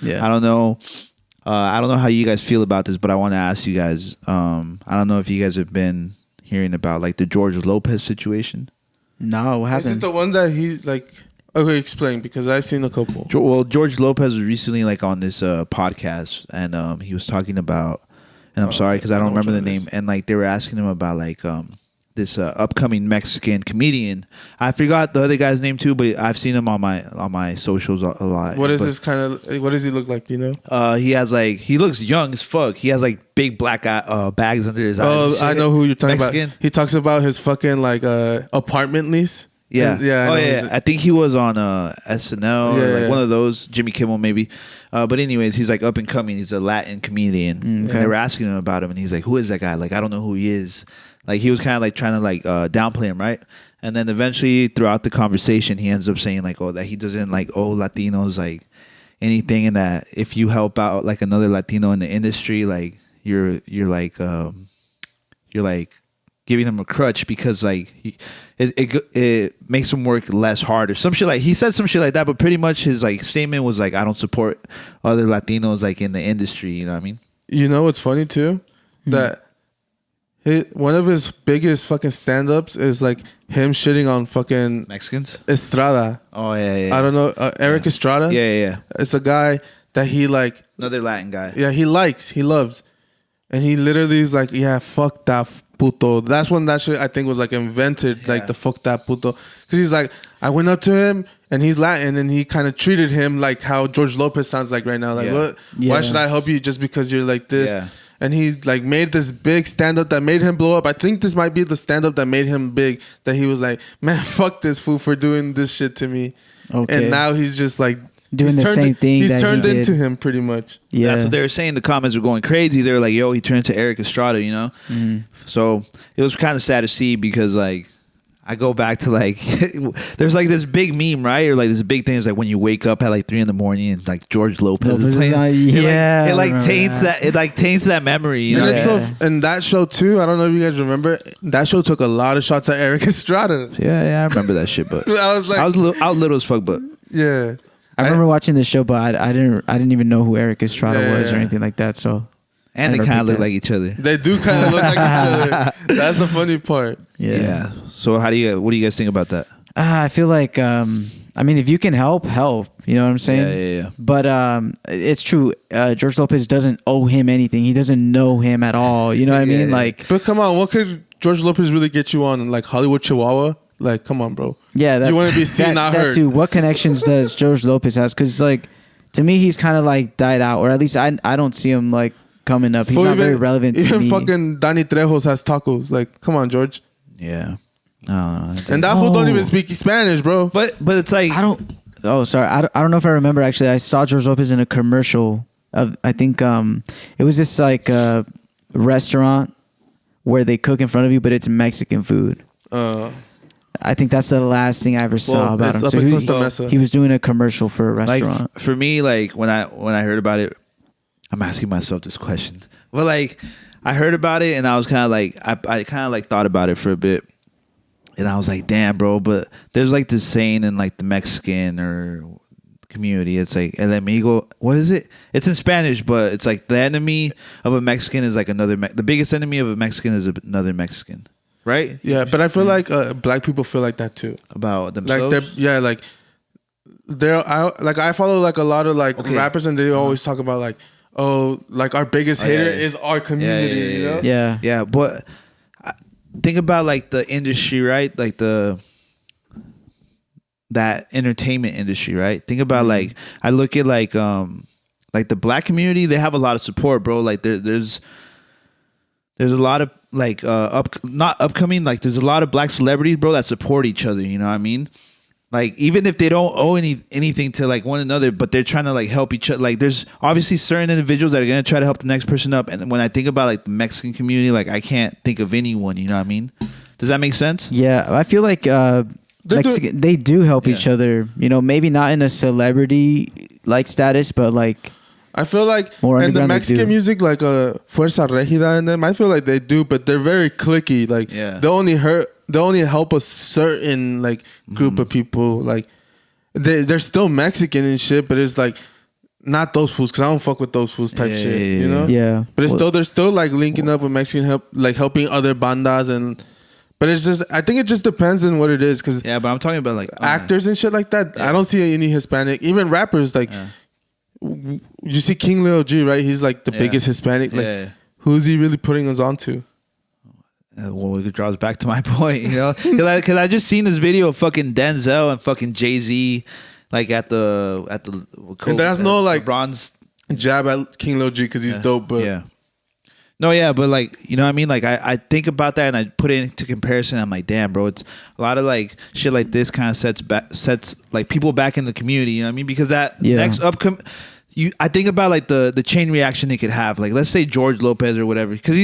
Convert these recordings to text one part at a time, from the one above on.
Yeah. I don't know. I don't know how you guys feel about this, but I want to ask you guys. I don't know if you guys have been hearing about like the George Lopez situation. No, what happened? Is it the one that he's like? Okay, explain, because I've seen a couple. Well, George Lopez was recently like on this podcast, and he was talking about, and I'm sorry because I don't remember the name, and like they were asking him about like this upcoming Mexican comedian. I forgot the other guy's name too, but I've seen him on my socials a lot. What is this kind of? What does he look like? Do you know? He looks young as fuck. He has like big black bags under his eyes. Oh, I know who you're talking Mexican? about. He talks about his fucking like apartment lease. Yeah. And, yeah. I think he was on SNL or like one of those, Jimmy Kimmel maybe. But anyways, he's like up and coming. He's a Latin comedian. Okay. And they were asking him about him, and he's like, "Who is that guy? Like, I don't know who he is." Like he was kind of like trying to like downplay him, right? And then eventually throughout the conversation, he ends up saying like, "Oh, that he doesn't like owe Latinos like anything, and that if you help out like another Latino in the industry, like you're like giving him a crutch because like it makes him work less hard or some shit like he said some shit like that." But pretty much his like statement was like, "I don't support other Latinos like in the industry." You know what I mean? You know what's funny too? That one of his biggest fucking stand-ups is like him shitting on fucking Mexicans. Estrada. Oh yeah. I don't know, Erik Estrada. Yeah. It's a guy that he like. Another Latin guy. Yeah, he loves, and he literally is like, yeah, fuck that puto. That's when that shit I think was like invented, like the fuck that puto, because he's like, I went up to him and he's Latin and he kind of treated him like how George Lopez sounds like right now. Like, what? Yeah. Why should I help you just because you're like this? Yeah. And he's like made this big stand up that made him blow up. I think this might be the stand up that made him big. That he was like, man, fuck this fool for doing this shit to me. Okay. And now he's just like doing the same thing. He's turned into him pretty much. Yeah, that's what they were saying. The comments were going crazy. They were like, "Yo, he turned into Erik Estrada," you know. So it was kind of sad to see because like I go back to like there's like this big meme, right? Or like this big thing is like when you wake up at like 3 a.m. and like George Lopez is playing. It like taints that. It like taints that memory. You know? And that show too. I don't know if you guys remember. That show took a lot of shots at Erik Estrada. Yeah, I remember that shit. But I was little as fuck. But yeah. I remember watching this show, but I didn't even know who Erik Estrada was or anything like that. So, and they kind of look like each other. They do kind of look like each other. That's the funny part. Yeah. So what do you guys think about that? I feel like I mean, if you can help. You know what I'm saying? Yeah. But it's true. George Lopez doesn't owe him anything. He doesn't know him at all. You know what I mean? Like, but come on, what could George Lopez really get you on? Like Hollywood Chihuahua? Like, come on, bro. Yeah, you want to be seen, not heard. That too. What connections does George Lopez has? Because like, to me, he's kind of like died out, or at least I don't see him like coming up. He's not very relevant to me. Even fucking Danny Trejos has tacos. Like, come on, George. Yeah. And that fool don't even speak Spanish, bro. But it's like I don't. Oh, sorry. I don't know if I remember. Actually, I saw George Lopez in a commercial of. I think it was this like restaurant where they cook in front of you, but it's Mexican food. I think that's the last thing I ever saw about him. So he was doing a commercial for a restaurant. Like, for me, like when I heard about it, I'm asking myself this question. Well, like I heard about it and I was kind of like I kind of like thought about it for a bit, and I was like, damn, bro. But there's like this saying in like the Mexican or community. It's like el enemigo. What is it? It's in Spanish, but it's like the enemy of a Mexican is like another. The biggest enemy of a Mexican is another Mexican. Right? Yeah, but I feel like black people feel like that too. About themselves? I follow like a lot of like rappers and they always talk about like, oh, like our biggest hater is our community, you know? Yeah. Yeah, but think about like the industry, right? Like that entertainment industry, right? Think about like, I look at like the black community, they have a lot of support, bro. Like there's a lot of like not upcoming, like there's a lot of black celebrities, bro, that support each other, you know what I mean? Like even if they don't owe anything to like one another, but they're trying to like help each other. Like there's obviously certain individuals that are gonna try to help the next person up. And when I think about like the Mexican community, like I can't think of anyone, you know what I mean? Does that make sense? Yeah, I feel like they do help each other, you know, maybe not in a celebrity like status, but like I feel like in the Mexican music, like Fuerza Regida and them, I feel like they do, but they're very cliquey. Like they only help a certain like group of people. Like they're still Mexican and shit, but it's like not those fools, because I don't fuck with those fools type shit, you know? Yeah. But it's still, they're still like linking up with Mexican help, like helping other bandas and. But it's just, I think it just depends on what it is, because Yeah, but I'm talking about like actors and shit like that. I don't see any Hispanic, even rappers. Like you see King Lil G, right? He's like the biggest Hispanic. Like who's he really putting us on to? Well, it draws back to my point, you know, because I just seen this video of fucking Denzel and fucking Jay-Z, like at the And that's no like bronze jab at King Lil G because he's dope, but yeah. No, yeah, but like, you know what I mean? Like, I think about that and I put it into comparison. I'm like, damn, bro, it's a lot of like shit like this kind of sets like people back in the community. You know what I mean? Because that next I think about like the chain reaction it could have. Like, let's say George Lopez or whatever, because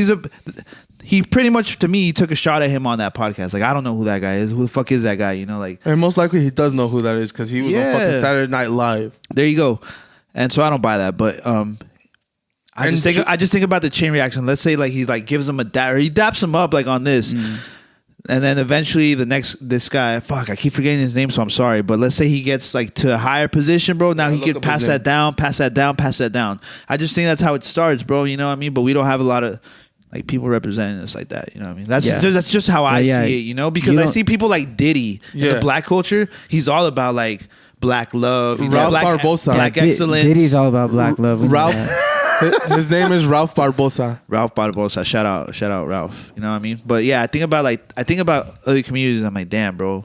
he pretty much, to me, he took a shot at him on that podcast. Like, I don't know who that guy is. Who the fuck is that guy? You know, like, and most likely he does know who that is because he was on fucking Saturday Night Live. There you go. And so I don't buy that, but I just think about the chain reaction. Let's say like he like gives him a dap, or he daps him up like on this, and then eventually this guy, fuck, I keep forgetting his name, so I'm sorry. But let's say he gets like to a higher position, bro. Now he could pass that down. I just think that's how it starts, bro. You know what I mean? But we don't have a lot of like people representing us like that. You know what I mean? That's just how I see it. You know, because I see people like Diddy in the black culture. He's all about like black love, Ralph Barbosa, black excellence. Diddy's all about black love. Ralph. His name is Ralph Barbosa. Ralph Barbosa. Shout out Ralph. You know what I mean? But yeah, I think about other communities. I'm like, damn, bro.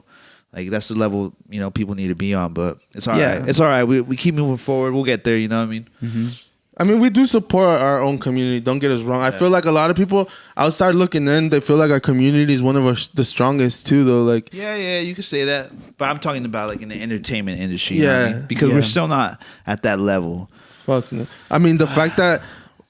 Like that's the level, you know, people need to be on. But it's all right. It's all right. We keep moving forward. We'll get there. You know what I mean? Mm-hmm. I mean, we do support our own community. Don't get us wrong. I feel like a lot of people outside looking in, they feel like our community is one of the strongest too, though. Like, yeah, you could say that. But I'm talking about like in the entertainment industry. You know what I mean? Because we're still not at that level. Fuck no. I mean, the fact that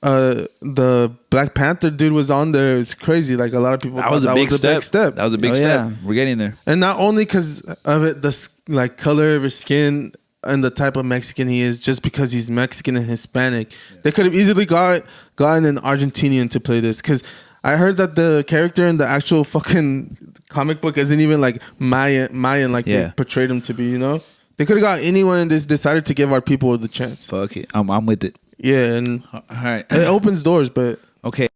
the Black Panther dude was on there is crazy. Like a lot of people that was a big step. That was a big step. Yeah. We're getting there. And not only because of it, the like color of his skin and the type of Mexican he is, just because he's Mexican and Hispanic. They could have easily gotten an Argentinian to play this, because I heard that the character in the actual fucking comic book isn't even like Mayan like they portrayed him to be, you know? They could have got anyone and decided to give our people the chance. Fuck it. I'm with it. Yeah, and all right. it opens doors, but okay.